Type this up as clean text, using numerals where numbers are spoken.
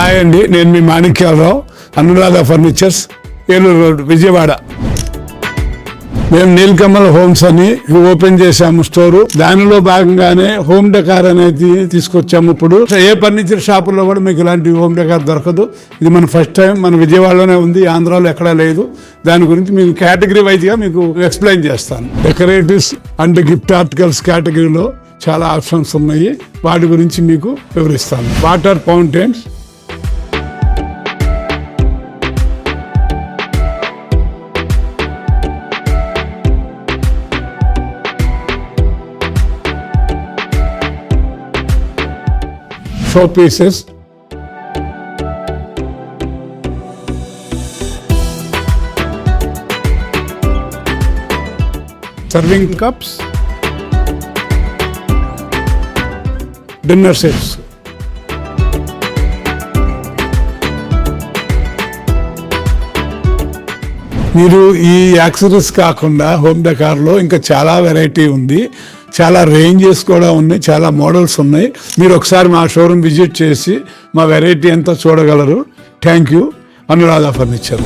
Hi అండి, నేను మీ Manikyalarao, Anuradha furnitures, Eluru road, Vijayawada. మేము నీలకమల్ హోమ్స్ అని ఓపెన్ చేశాము స్టోరు. దానిలో భాగంగానే హోమ్ డెకార్ అనేది తీసుకొచ్చాము. ఇప్పుడు ఏ ఫర్నిచర్ షాపుల్లో కూడా మీకు ఇలాంటి హోమ్ డెకార్ దొరకదు. ఇది మన ఫస్ట్ టైం మన విజయవాడలోనే ఉంది, ఆంధ్రాలో ఎక్కడా లేదు. దాని గురించి మీకు కేటగిరీ వైజ్గా మీకు ఎక్స్ప్లెయిన్ చేస్తాను. డెకరేటివ్స్ అండ్ గిఫ్ట్ ఆర్టికల్స్ కేటగిరీలో చాలా ఆప్షన్స్ ఉన్నాయి, వాటి గురించి మీకు వివరిస్తాను. Water fountains, show pieces, serving cups, dinner sets. మీరు ఈ యాక్సెసరీస్ కాకుండా హోమ్ డెకార్లో ఇంకా చాలా వెరైటీ ఉంది, చాలా రేంజెస్ కూడా ఉన్నాయి, చాలా మోడల్స్ ఉన్నాయి. మీరు ఒకసారి మా షోరూమ్ విజిట్ చేసి మా వెరైటీ అంతా చూడగలరు. Thank you, Anuradha furniture.